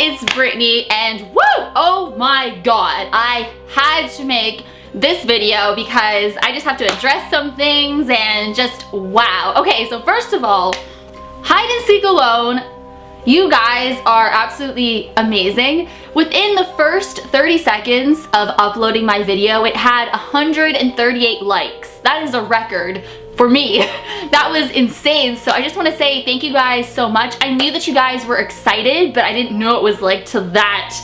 it's Brittney, and woo! Oh my god, I had to make this video because I just have to address some things and just wow. Okay, so first of all, hide and seek alone, you guys are absolutely amazing. Within the first 30 seconds of uploading my video, it had 138 likes. That is a record for me. That was insane. So I just want to say thank you guys so much. I knew that you guys were excited, but I didn't know it was like to that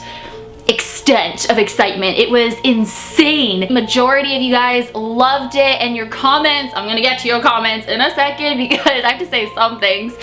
extent of excitement. It was insane. Majority of you guys loved it, and your comments, I'm gonna get to your comments in a second because I have to say some things,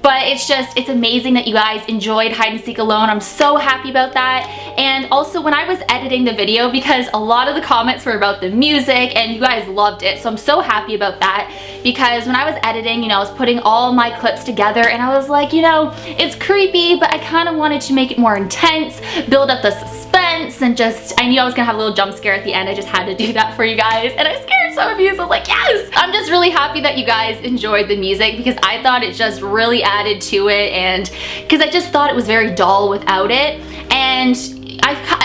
but it's amazing that you guys enjoyed hide and seek alone. I'm so happy about that. And also when I was editing the video, because a lot of the comments were about the music and you guys loved it, so I'm so happy about that, because when I was editing, you know, I was putting all my clips together and I was like, you know, it's creepy, but I kind of wanted to make it more intense, build up the suspense, and just, I knew I was gonna have a little jump scare at the end. I just had to do that for you guys, and I scared some of you, so I was like, yes! I'm just really happy that you guys enjoyed the music, because I thought it just really added to it, and because I just thought it was very dull without it. And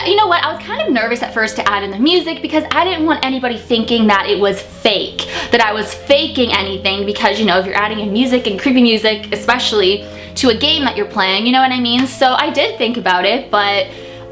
you know what, I was kind of nervous at first to add in the music because I didn't want anybody thinking that it was fake, that I was faking anything, because you know, if you're adding in music and creepy music, especially to a game that you're playing, you know what I mean? So I did think about it, but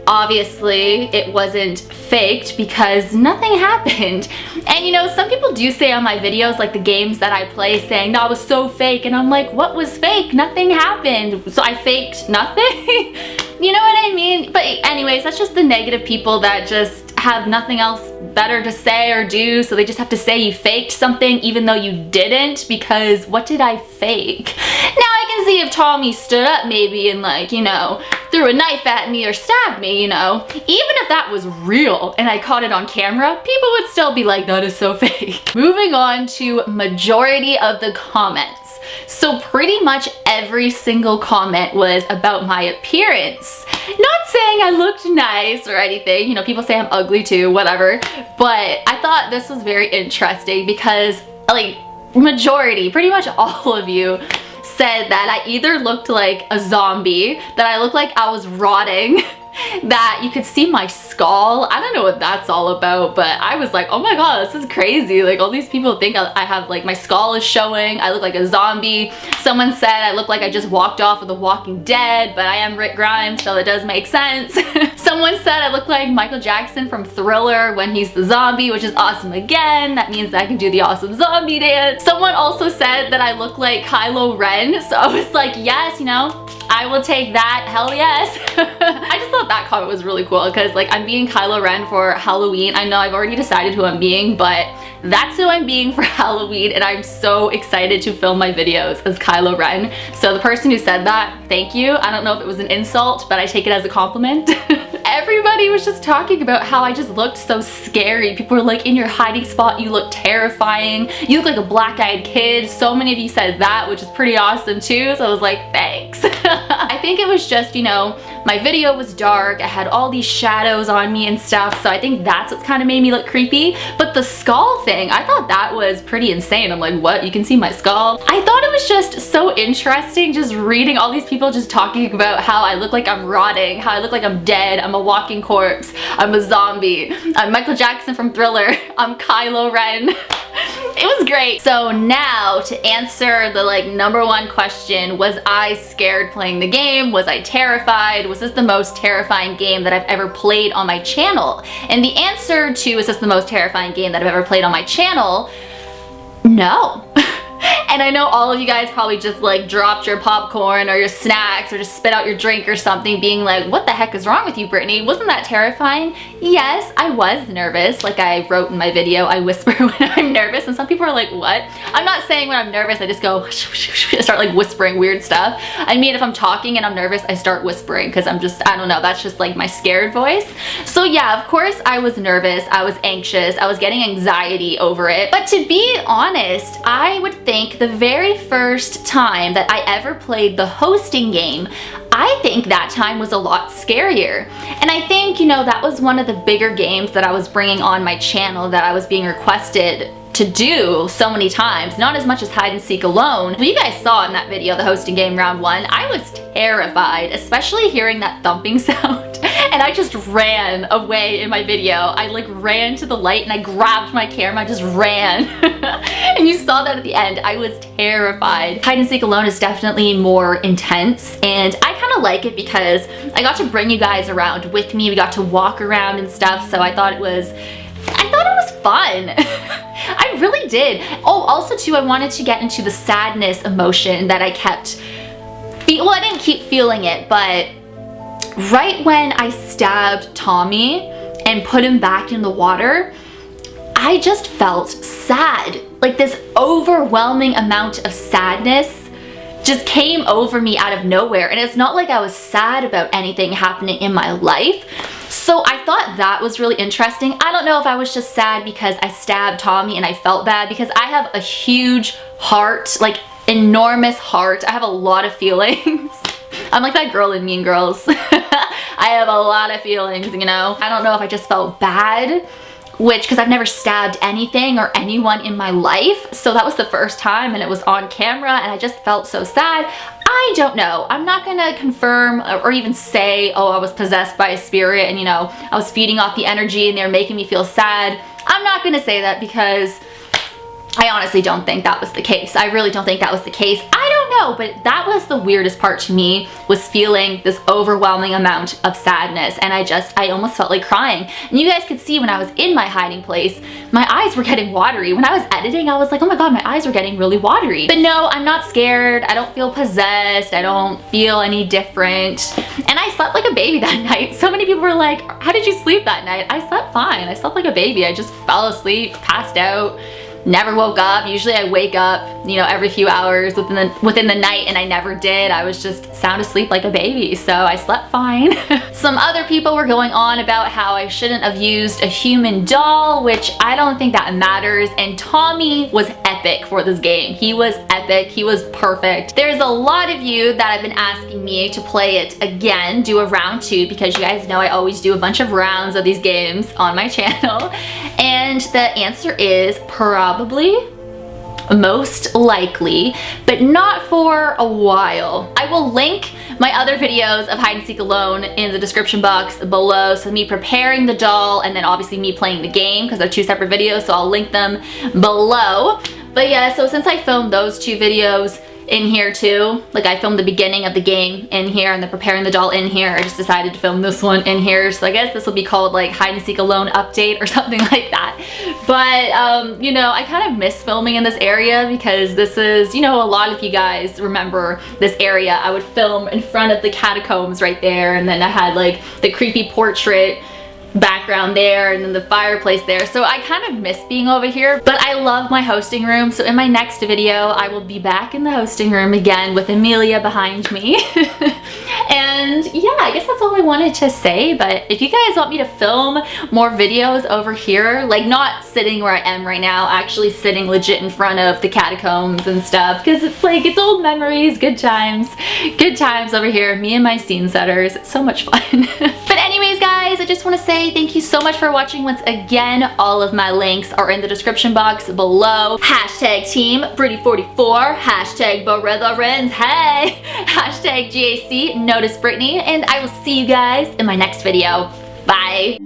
obviously it wasn't faked because nothing happened. And you know, some people do say on my videos, like the games that I play, saying that was so fake, and I'm like, what was fake? Nothing happened. So I faked nothing? You know what I mean? But anyways, that's just the negative people that just have nothing else better to say or do, so they just have to say you faked something even though you didn't, because what did I fake? Now I can see if Tommy stood up maybe and, like, you know, threw a knife at me or stabbed me, you know, even if that was real and I caught it on camera, people would still be like, that is so fake. Moving on to majority of the comments. So pretty much every single comment was about my appearance. Not saying I looked nice or anything, you know, people say I'm ugly too, whatever, but I thought this was very interesting because, like, majority, pretty much all of you said that I either looked like a zombie, that I looked like I was rotting, that you could see my skull. I don't know what that's all about, but I was like, oh my god, this is crazy. Like, all these people think I have, like, my skull is showing, I look like a zombie. Someone said I look like I just walked off of The Walking Dead, but I am Rick Grimes, so that does make sense. Someone said I look like Michael Jackson from Thriller when he's the zombie, which is awesome again. That means that I can do the awesome zombie dance. Someone also said that I look like Kylo Ren, so I was like, yes, you know, I will take that, hell yes. I just thought that comment was really cool because, like, I'm being Kylo Ren for Halloween. I know I've already decided who I'm being, but that's who I'm being for Halloween, and I'm so excited to film my videos as Kylo Ren. So the person who said that, thank you. I don't know if it was an insult, but I take it as a compliment. Everybody was just talking about how I just looked so scary. People were like, in your hiding spot, you look terrifying. You look like a black-eyed kid. So many of you said that, which is pretty awesome too. So I was like, thanks. I think it was just, you know, my video was dark. I had all these shadows on me and stuff. So I think that's what's kind of made me look creepy. But the skull thing, I thought that was pretty insane. I'm like, what? You can see my skull? I thought it was just so interesting just reading all these people just talking about how I look like I'm rotting, how I look like I'm dead, I'm a walking corpse, I'm a zombie, I'm Michael Jackson from Thriller, I'm Kylo Ren. It was great. So now to answer the, like, #1 question, was I scared playing the game? Was I terrified? Was this the most terrifying game that I've ever played on my channel? And the answer to, is this the most terrifying game that I've ever played on my channel? No. And I know all of you guys probably just, like, dropped your popcorn or your snacks or just spit out your drink or something, being like, what the heck is wrong with you, Brittney? Wasn't that terrifying? Yes, I was nervous. Like I wrote in my video, I whisper when I'm nervous, and some people are like, what? I'm not saying when I'm nervous I just go, I start, like, whispering weird stuff. I mean, if I'm talking and I'm nervous, I start whispering because I'm just, I don't know, that's just, like, my scared voice. So yeah, of course I was nervous, I was anxious, I was getting anxiety over it. But to be honest, I would think the very first time that I ever played the hosting game, I think that time was a lot scarier. And I think, you know, that was one of the bigger games that I was bringing on my channel, that I was being requested to do so many times, not as much as hide and seek alone. Well, you guys saw in that video, the hosting game round 1, I was terrified, especially hearing that thumping sound. And I just ran away in my video. I like ran to the light and I grabbed my camera, I just ran. And you saw that at the end. I was terrified. Hide and seek alone is definitely more intense, and I kind of like it because I got to bring you guys around with me. We got to walk around and stuff, so I thought it was fun. I really did. Oh, also too, I wanted to get into the sadness emotion that I kept, well, I didn't keep feeling it, but right when I stabbed Tommy and put him back in the water, I just felt sad. Like this overwhelming amount of sadness just came over me out of nowhere. And it's not like I was sad about anything happening in my life. So I thought that was really interesting. I don't know if I was just sad because I stabbed Tommy and I felt bad, because I have a huge heart, like enormous heart. I have a lot of feelings. I'm like that girl in Mean Girls. I have a lot of feelings, you know? I don't know if I just felt bad, because I've never stabbed anything or anyone in my life. So that was the first time, and it was on camera, and I just felt so sad. I don't know. I'm not gonna confirm or even say, oh, I was possessed by a spirit and, you know, I was feeding off the energy and they're making me feel sad. I'm not gonna say that because I honestly don't think that was the case. I really don't think that was the case. I don't know, but that was the weirdest part to me, was feeling this overwhelming amount of sadness, and I almost felt like crying. And you guys could see when I was in my hiding place, my eyes were getting watery. When I was editing, I was like, oh my god, my eyes were getting really watery. But no, I'm not scared. I don't feel possessed. I don't feel any different. And I slept like a baby that night. So many people were like, how did you sleep that night? I slept fine. I slept like a baby. I just fell asleep, passed out. Never woke up. Usually I wake up, you know, every few hours within the night, and I never did. I was just sound asleep like a baby, so I slept fine. Some other people were going on about how I shouldn't have used a human doll, which I don't think that matters, and Tommy was epic for this game. He was epic. He was perfect. There's a lot of you that have been asking me to play it again, do a round 2, because you guys know I always do a bunch of rounds of these games on my channel, and the answer is probably, most likely, but not for a while. I will link my other videos of hide and seek alone in the description box below, so me preparing the doll and then obviously me playing the game, because they're 2 separate videos, so I'll link them below. But yeah, so since I filmed those 2 videos in here too, like I filmed the beginning of the game in here and then preparing the doll in here, I just decided to film this one in here, so I guess this will be called like hide and seek alone update or something like that. But you know, I kind of miss filming in this area, because this is, you know, a lot of you guys remember this area. I would film in front of the catacombs right there, and then I had like the creepy portrait background there and then the fireplace there, so I kind of miss being over here. But I love my hosting room, so in my next video I will be back in the hosting room again with Amelia behind me. And yeah, I guess that's all I wanted to say. But if you guys want me to film more videos over here, like not sitting where I am right now, actually sitting legit in front of the catacombs and stuff, because it's like, it's old memories, good times over here, me and my scene setters. It's so much fun. But anyways guys, I just want to say thank you so much for watching once again. All of my links are in the description box below. Hashtag team Brittney44, hashtag Kylo Ren, hey, hashtag GAC, notice Brittney, and I will see you guys in my next video. Bye.